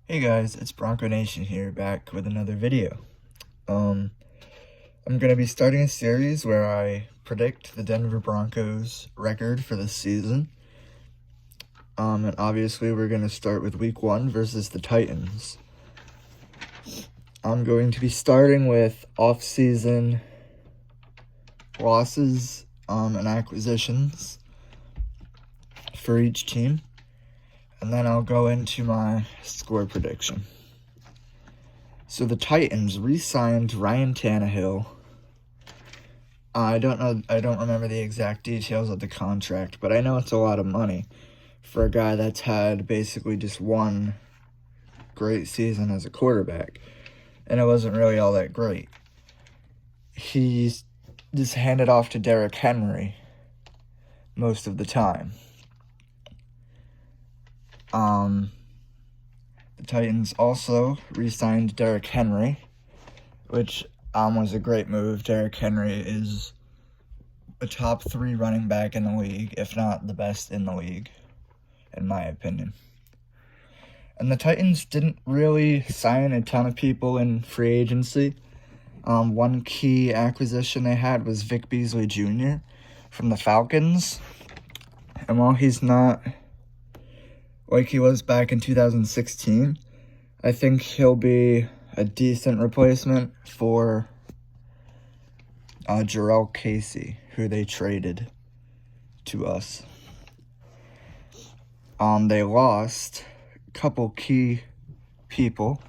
Hey guys, it's Bronco Nation here, back with another video. I'm going to be starting a series where I predict the Denver Broncos record for this season. And obviously we're going to start with week 1 versus the Titans. I'm going to be starting with off-season losses and acquisitions for each team. And then I'll go into my score prediction. So the Titans re-signed Ryan Tannehill. I don't remember the exact details of the contract, but I know it's a lot of money for a guy that's had basically just one great season as a quarterback, and it wasn't really all that great. He's just handed off to Derrick Henry most of the time. The Titans also re-signed Derrick Henry, which was a great move. Derrick Henry is a top 3 running back in the league, if not the best in the league, in my opinion. And the Titans didn't really sign a ton of people in free agency. One key acquisition they had was Vic Beasley Jr. from the Falcons. And while he's not like he was back in 2016, I think he'll be a decent replacement for Jarrell Casey, who they traded to us. They lost a couple key people,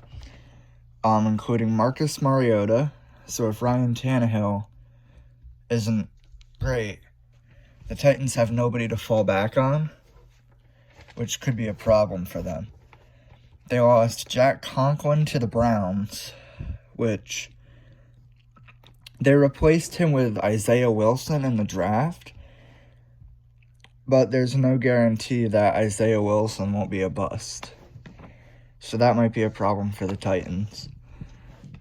including Marcus Mariota. So if Ryan Tannehill isn't great, the Titans have nobody to fall back on, which could be a problem for them. They lost Jack Conklin to the Browns, which they replaced him with Isaiah Wilson in the draft, but there's no guarantee that Isaiah Wilson won't be a bust. So that might be a problem for the Titans.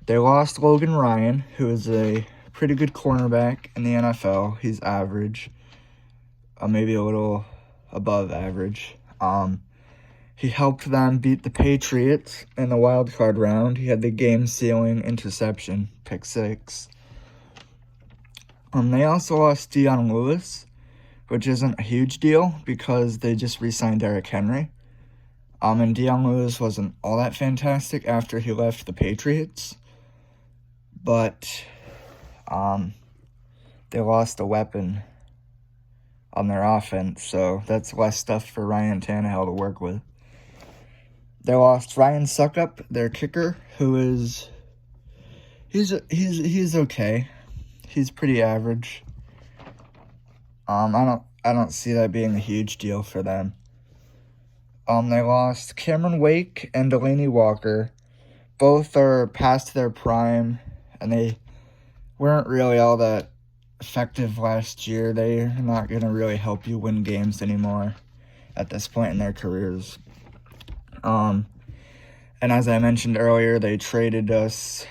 They lost Logan Ryan, who is a pretty good cornerback in the NFL. He's average, maybe a little above average. He helped them beat the Patriots in the wild card round. He had the game-sealing interception, pick 6. They also lost Dion Lewis, which isn't a huge deal because they just re-signed Derrick Henry. And Dion Lewis wasn't all that fantastic after he left the Patriots. But they lost a weapon on their offense, so that's less stuff for Ryan Tannehill to work with. They lost Ryan Suckup, their kicker, who is he's okay. He's pretty average. I don't see that being a huge deal for them. They lost Cameron Wake and Delaney Walker. Both are past their prime, and they weren't really all that effective last year. They're not going to really help you win games anymore at this point in their careers. And as I mentioned earlier, they traded us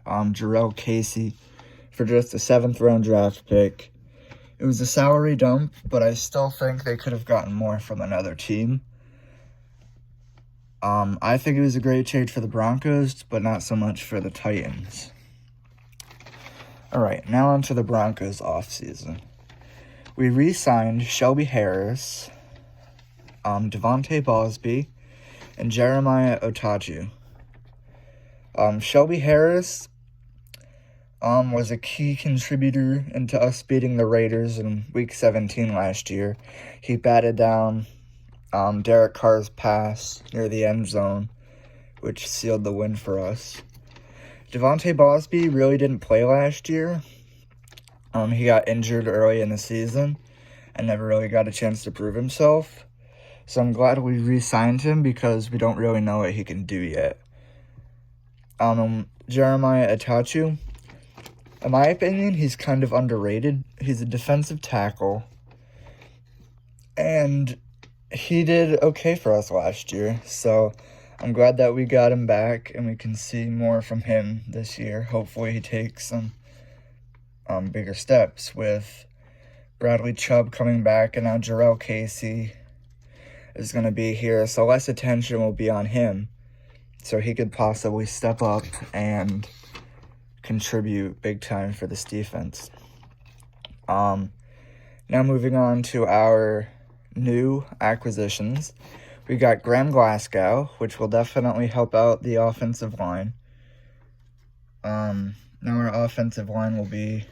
Jarrell Casey for just a 7th-round draft pick. It was a salary dump, but I still think they could have gotten more from another team. I think it was a great trade for the Broncos, but not so much for the Titans. Alright, now on to the Broncos offseason. We re-signed Shelby Harris, Devontae Bosby, and Jeremiah Otachu. Shelby Harris was a key contributor into us beating the Raiders in Week 17 last year. He batted down Derek Carr's pass near the end zone, which sealed the win for us. Devontae Bosby really didn't play last year. He got injured early in the season and never really got a chance to prove himself. So I'm glad we re-signed him because we don't really know what he can do yet. Jeremiah Otachu, in my opinion, he's kind of underrated. He's a defensive tackle, and he did okay for us last year. So I'm glad that we got him back and we can see more from him this year. Hopefully he takes some bigger steps with Bradley Chubb coming back, and now Jarrell Casey is going to be here, so less attention will be on him. So he could possibly step up and contribute big time for this defense. Now moving on to our new acquisitions. We got Graham Glasgow, which will definitely help out the offensive line. Now our offensive line will be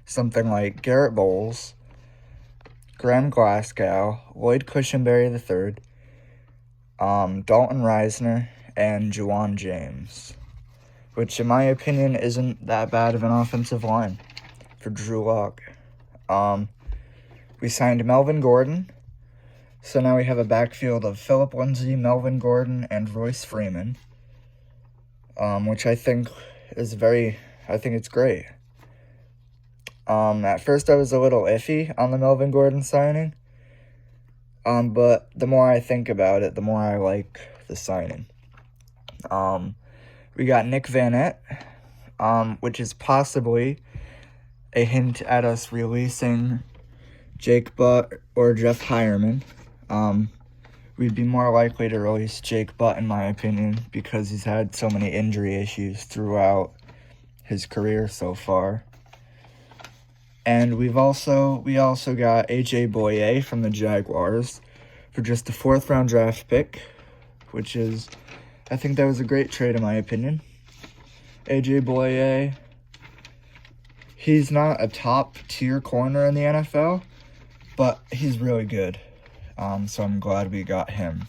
something like Garrett Bowles, Graham Glasgow, Lloyd Cushenberry III, Dalton Reisner, and Juwan James, which in my opinion isn't that bad of an offensive line for Drew Lock. We signed Melvin Gordon, so now we have a backfield of Phillip Lindsay, Melvin Gordon, and Royce Freeman, which I think it's great. At first I was a little iffy on the Melvin Gordon signing, but the more I think about it, the more I like the signing. We got Nick Vanette, which is possibly a hint at us releasing Jake Butt or Jeff Hireman. We'd be more likely to release Jake Butt, in my opinion, because he's had so many injury issues throughout his career so far. And we also got A.J. Boye from the Jaguars for just a 4th-round draft pick, which is, I think that was a great trade in my opinion. A.J. Boye, he's not a top-tier corner in the NFL, but he's really good. So I'm glad we got him.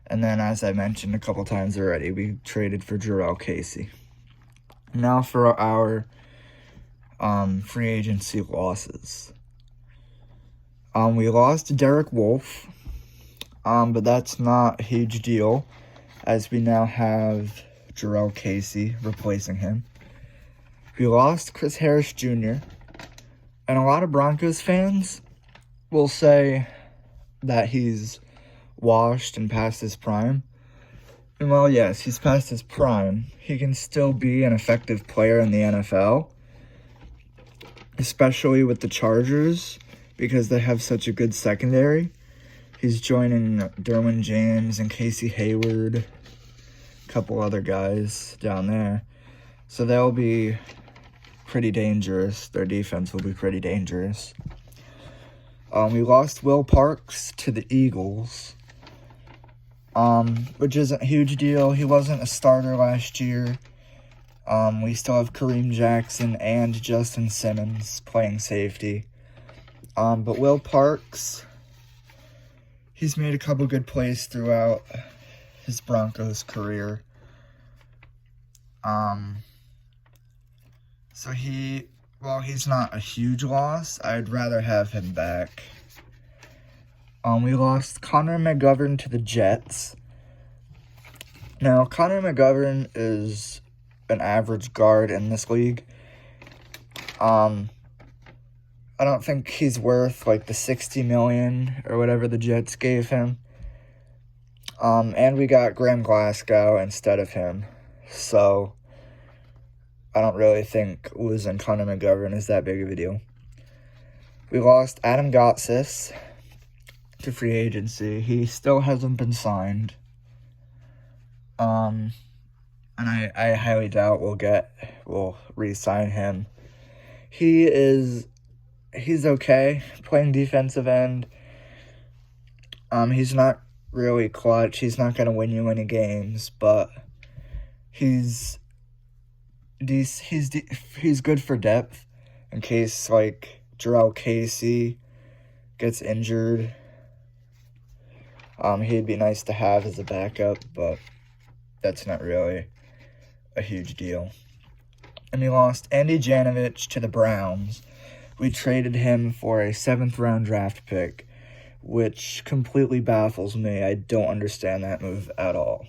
And then, as I mentioned a couple times already, we traded for Jarrell Casey. Now for our free agency losses. We lost Derek Wolfe, but that's not a huge deal, as we now have Jarrell Casey replacing him. We lost Chris Harris Jr., and a lot of Broncos fans will say that he's washed and past his prime. And while, yes, he's past his prime, he can still be an effective player in the NFL, especially with the Chargers, because they have such a good secondary. He's joining Derwin James and Casey Hayward, a couple other guys down there. So they'll be pretty dangerous. Their defense will be pretty dangerous. We lost Will Parks to the Eagles, which isn't a huge deal. He wasn't a starter last year. We still have Kareem Jackson and Justin Simmons playing safety. But Will Parks, he's made a couple good plays throughout his Broncos career. So while he's not a huge loss, I'd rather have him back. We lost Connor McGovern to the Jets. Now, Connor McGovern is an average guard in this league. I don't think he's worth like the $60 million or whatever the Jets gave him. And we got Graham Glasgow instead of him. So I don't really think losing Connor McGovern is that big of a deal. We lost Adam Gotsis to free agency. He still hasn't been signed. And I highly doubt we'll re-sign him. He's okay playing defensive end. He's not really clutch. He's not going to win you any games, but he's good for depth in case like Jarrell Casey gets injured. He'd be nice to have as a backup, but that's not really a huge deal. And we lost Andy Janovich to the Browns. We traded him for a 7th-round draft pick, which completely baffles me. I don't understand that move at all.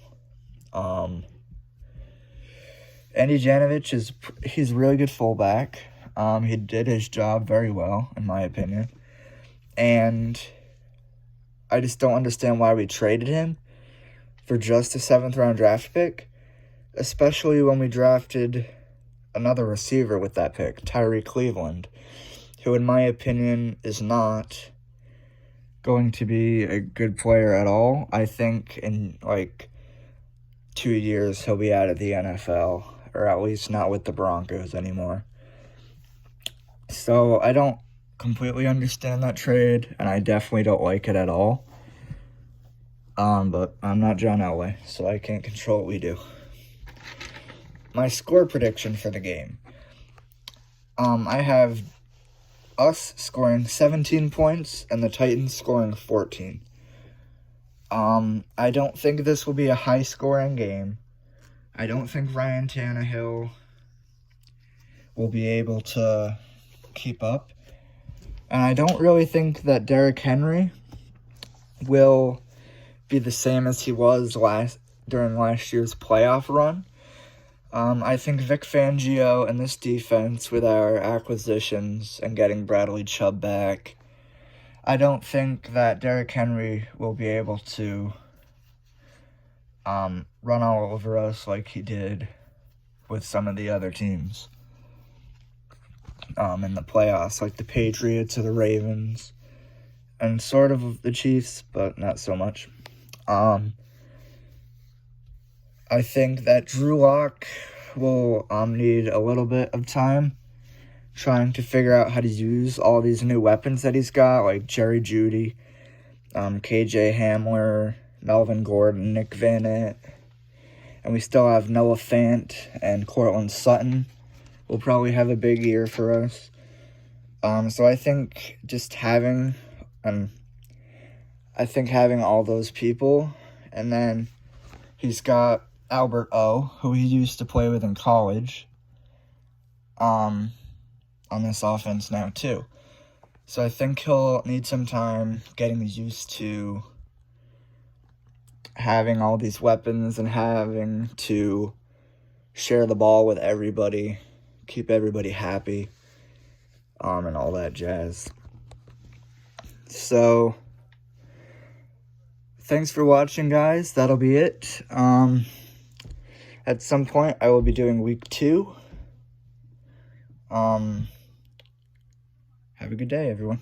Andy Janovich he's a really good fullback. He did his job very well, in my opinion. And I just don't understand why we traded him for just a 7th-round draft pick, especially when we drafted another receiver with that pick, Tyree Cleveland, who, in my opinion, is not going to be a good player at all. I think in, 2 years he'll be out of the NFL, or at least not with the Broncos anymore. So I don't completely understand that trade, and I definitely don't like it at all. But I'm not John Elway, so I can't control what we do. My score prediction for the game. I have us scoring 17 points and the Titans scoring 14. I don't think this will be a high-scoring game. I don't think Ryan Tannehill will be able to keep up. And I don't really think that Derrick Henry will be the same as he was during last year's playoff run. I think Vic Fangio and this defense, with our acquisitions and getting Bradley Chubb back, I don't think that Derrick Henry will be able to run all over us like he did with some of the other teams in the playoffs, like the Patriots or the Ravens, and sort of the Chiefs, but not so much. I think that Drew Lock will need a little bit of time trying to figure out how to use all these new weapons that he's got, like Jerry Jeudy, KJ Hamler, Melvin Gordon, Nick Vannett, and we still have Noah Fant and Cortland Sutton will probably have a big year for us. So I think just having all those people, and then he's got Albert O, who he used to play with in college, on this offense now too. So I think he'll need some time getting used to having all these weapons and having to share the ball with everybody, keep everybody happy, and all that jazz. So thanks for watching, guys. That'll be it. At some point, I will be doing week 2. Have a good day, everyone.